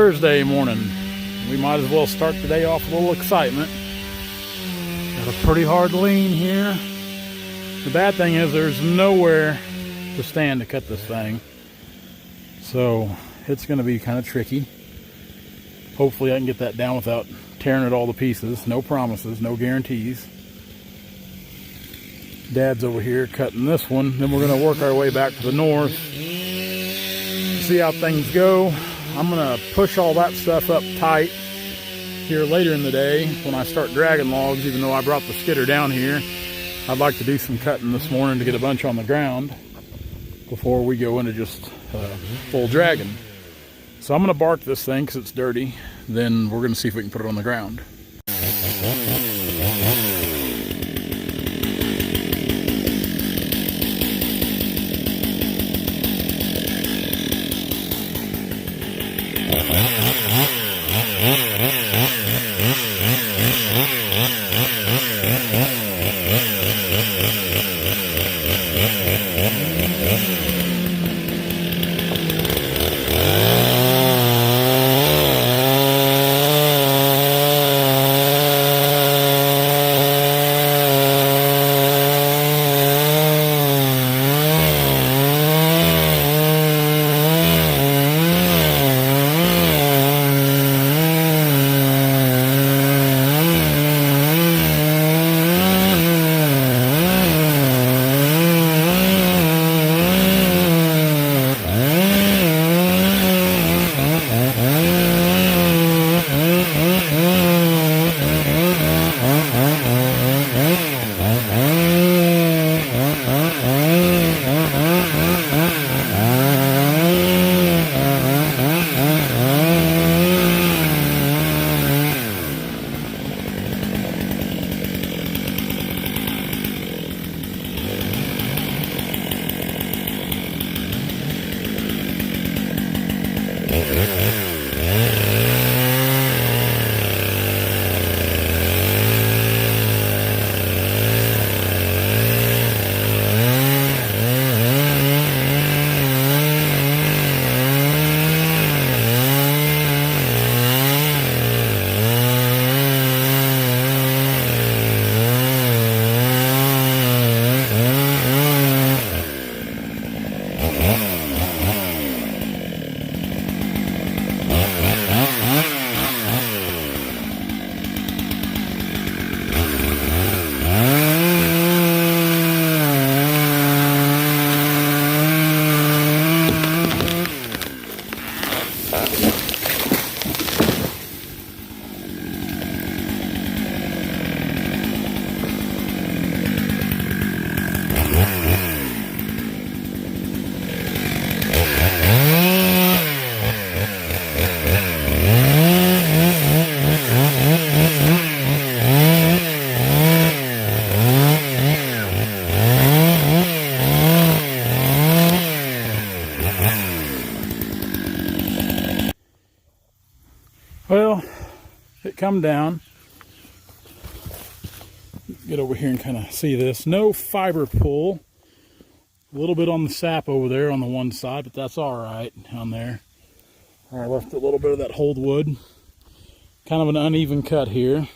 Thursday morning. We might as well start the day off with a little excitement. Got a pretty hard lean here. The bad thing is there's nowhere to stand to cut this thing. So it's going to be kind of tricky. Hopefully I can get that down without tearing it all to pieces. No promises, no guarantees. Dad's over here cutting this one. Then we're going to work our way back to the north. See how things go. I'm going to push all that stuff up tight here later in the day when I start dragging logs, even though I brought the skidder down here. I'd like to do some cutting this morning to get a bunch on the ground before we go into just full dragging. So I'm going to bark this thing because it's dirty. Then we're going to see if we can put it on the ground. Well, it come down. Get over here and kind of see this. No fiber pull. A little bit on the sap over there on the one side, but that's all right down there. I left a little bit of that hold wood. Kind of an uneven cut here.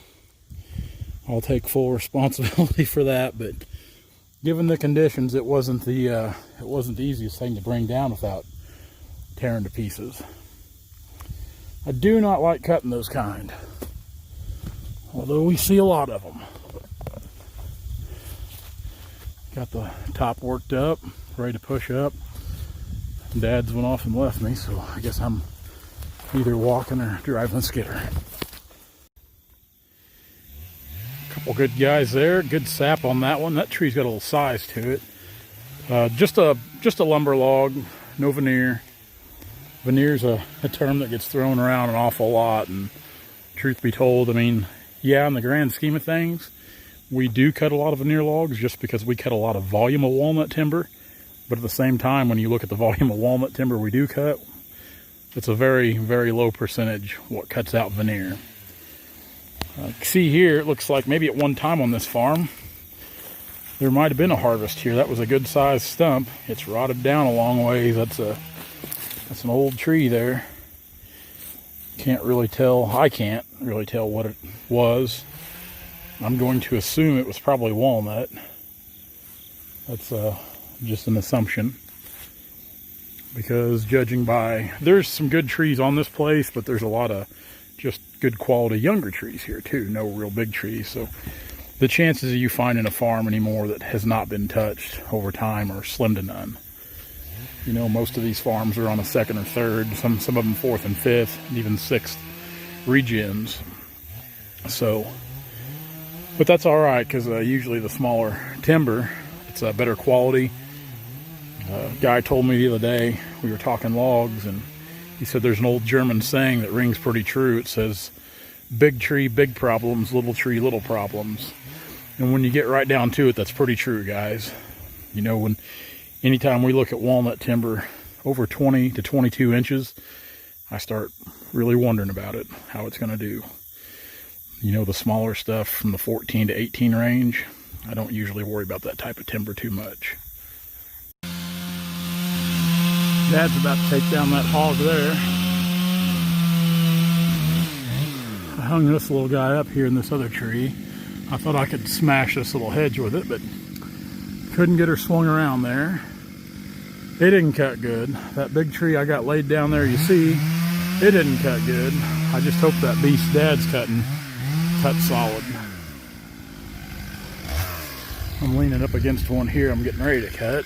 I'll take full responsibility for that, but given the conditions, it wasn't the easiest thing to bring down without tearing to pieces. I do not like cutting those kind, although we see a lot of them. Got the top worked up, ready to push up. Dad's went off and left me, so I guess I'm either walking or driving the skidder. Couple good guys there, good sap on that one. That tree's got a little size to it. Just a lumber log, no veneer. Veneer's a term that gets thrown around an awful lot, and truth be told, I mean, yeah, in the grand scheme of things, we do cut a lot of veneer logs just because we cut a lot of volume of walnut timber. But at the same time, when you look at the volume of walnut timber we do cut, it's a very, very low percentage what cuts out veneer. See here, it looks like maybe at one time on this farm, there might have been a harvest here. That was a good sized stump. It's rotted down a long ways. That's an old tree there. Can't really tell. I can't really tell what it was. I'm going to assume it was probably walnut. That's just an assumption. Because judging by, there's some good trees on this place, but there's a lot of just good quality younger trees here too. No real big trees. So the chances of you finding a farm anymore that has not been touched over time are slim to none. You know, most of these farms are on a second or third, some of them fourth and fifth, and even sixth regens. So, but that's all right, because usually the smaller timber, it's a better quality. A guy told me the other day, we were talking logs, and he said there's an old German saying that rings pretty true. It says, big tree, big problems, little tree, little problems. And when you get right down to it, that's pretty true, guys. You know, anytime we look at walnut timber over 20 to 22 inches, I start really wondering about it, how it's going to do. You know, the smaller stuff from the 14 to 18 range, I don't usually worry about that type of timber too much. Dad's about to take down that hog there. I hung this little guy up here in this other tree. I thought I could smash this little hedge with it, but couldn't get her swung around there. It didn't cut good. That big tree I got laid down there, you see, it didn't cut good. I just hope that beast Dad's cut solid. I'm leaning up against one here I'm getting ready to cut.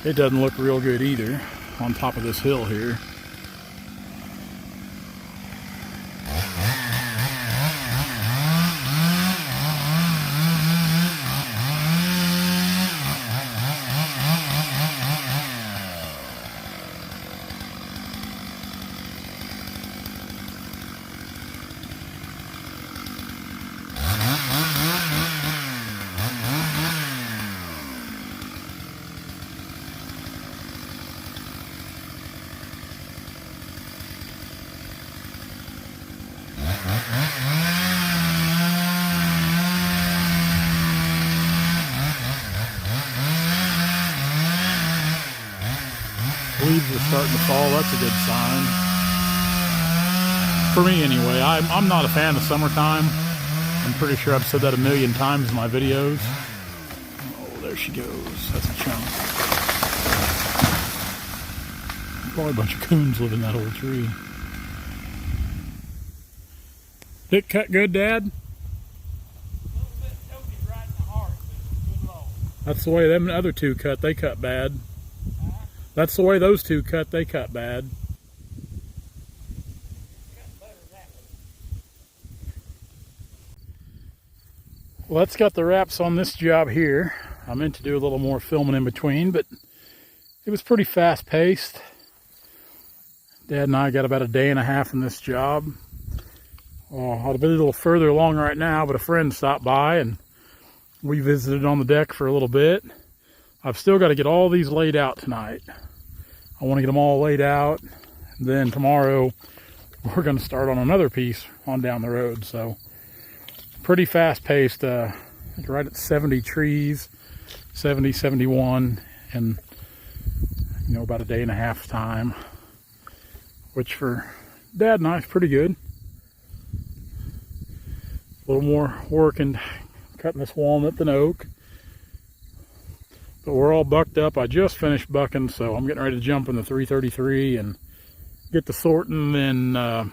It doesn't look real good either on top of this hill here. Leaves are starting to fall. That's a good sign. For me anyway. I'm not a fan of summertime. I'm pretty sure I've said that a million times in my videos. Oh, there she goes. That's a chunk. Probably a bunch of coons live in that old tree. Did it cut good, Dad? A little bit choking right in the heart, but it's good low. That's the way them other two cut. They cut bad. That's the way those two cut. They cut bad. Well, that's got the wraps on this job here. I meant to do a little more filming in between, but it was pretty fast paced. Dad and I got about a day and a half in this job. I'd be a little further along right now, but a friend stopped by and we visited on the deck for a little bit. I've still got to get all these laid out tonight. I want to get them all laid out. Then tomorrow we're going to start on another piece on down the road. So pretty fast paced. I think right at 70 trees, 70, 71, and you know, about a day and a half time, which for Dad and I is pretty good. A little more work in cutting this walnut than oak. But we're all bucked up. I just finished bucking, so I'm getting ready to jump in the 333 and get the sorting. Then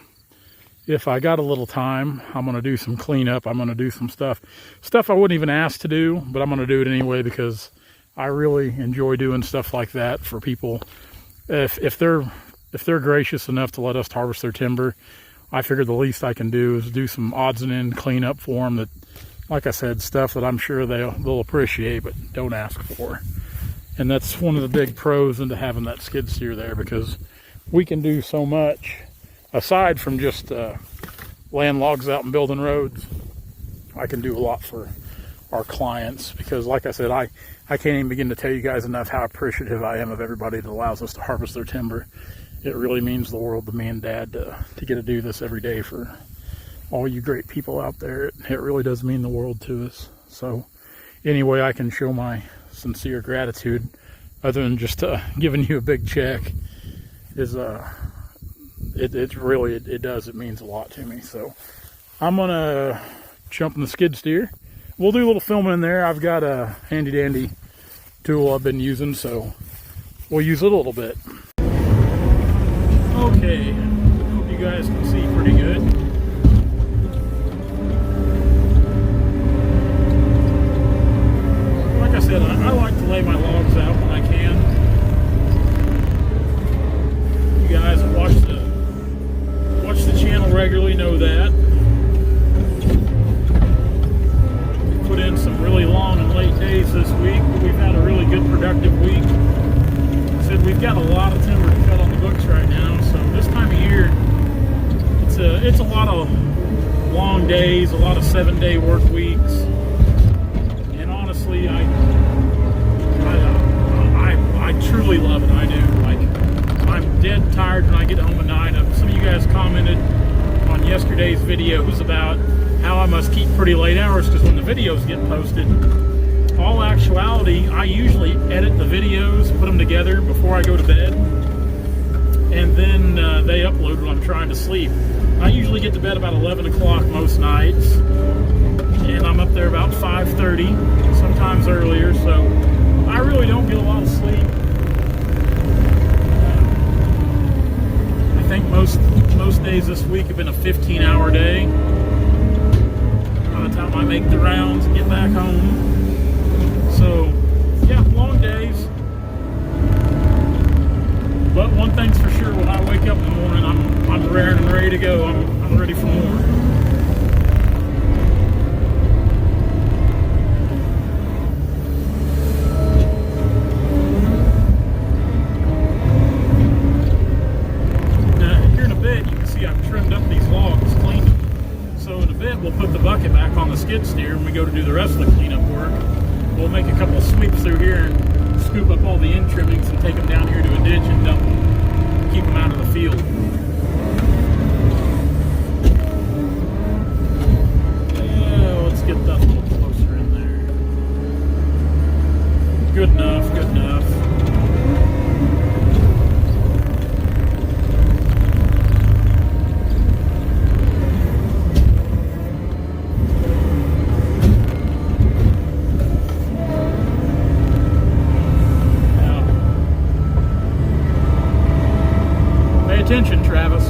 if I got a little time, I'm going to do some cleanup. I'm going to do some stuff I wouldn't even ask to do, but I'm going to do it anyway because I really enjoy doing stuff like that for people. If they're gracious enough to let us harvest their timber, I figure the least I can do is do some odds and ends cleanup for them that, like I said, stuff that I'm sure they'll appreciate, but don't ask for. And that's one of the big pros into having that skid steer there, because we can do so much aside from just laying logs out and building roads. I can do a lot for our clients because, like I said, I can't even begin to tell you guys enough how appreciative I am of everybody that allows us to harvest their timber. It really means the world to me and Dad to get to do this every day for all you great people out there. It really does mean the world to us. So any way I can show my sincere gratitude, other than just giving you a big check, is It's really, it does. It means a lot to me. So I'm going to jump in the skid steer. We'll do a little filming in there. I've got a handy dandy tool I've been using, so we'll use it a little bit. Okay, hope you guys can see pretty good. Like I said, I like to lay my logs out when I can. You guys that watch the channel regularly know that. We put in some really long and late days this week, but we've had a really good productive week. Said we've got a lot of timber to cut on the books right now, so this time of year it's a lot of long days, a lot of 7-day work weeks, and honestly I truly love it. I do. Like, I'm dead tired when I get home at night. Some of you guys commented on yesterday's videos about how I must keep pretty late hours because when the videos get posted, all actuality, I usually edit the videos, put them together before I go to bed, and then they upload when I'm trying to sleep. I usually get to bed about 11 o'clock most nights, and I'm up there about 5:30, sometimes earlier, so I really don't get a lot of sleep. I think most days this week have been a 15-hour day. By the time I make the rounds and get back home. So, yeah, long days. But one thing's for sure, when I wake up in the morning, I'm raring and ready to go. I'm ready for more. Now, here in a bit, you can see I've trimmed up these logs, cleaned them. So in a bit, we'll put the bucket back on the skid steer when we go to do the rest of the cleanup work. We'll make a couple of sweeps through here and scoop up all the end trimmings and take them down here to a ditch and dump them. Keep them out of the field. Let's get that a little closer in there. Good enough, good enough. Attention, Travis.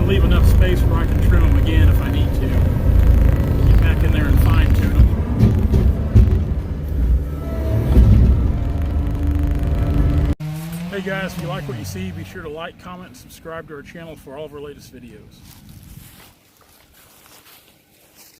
Leave enough space where I can trim them again if I need to. Get back in there and fine tune them. Hey guys, if you like what you see, be sure to like, comment, and subscribe to our channel for all of our latest videos.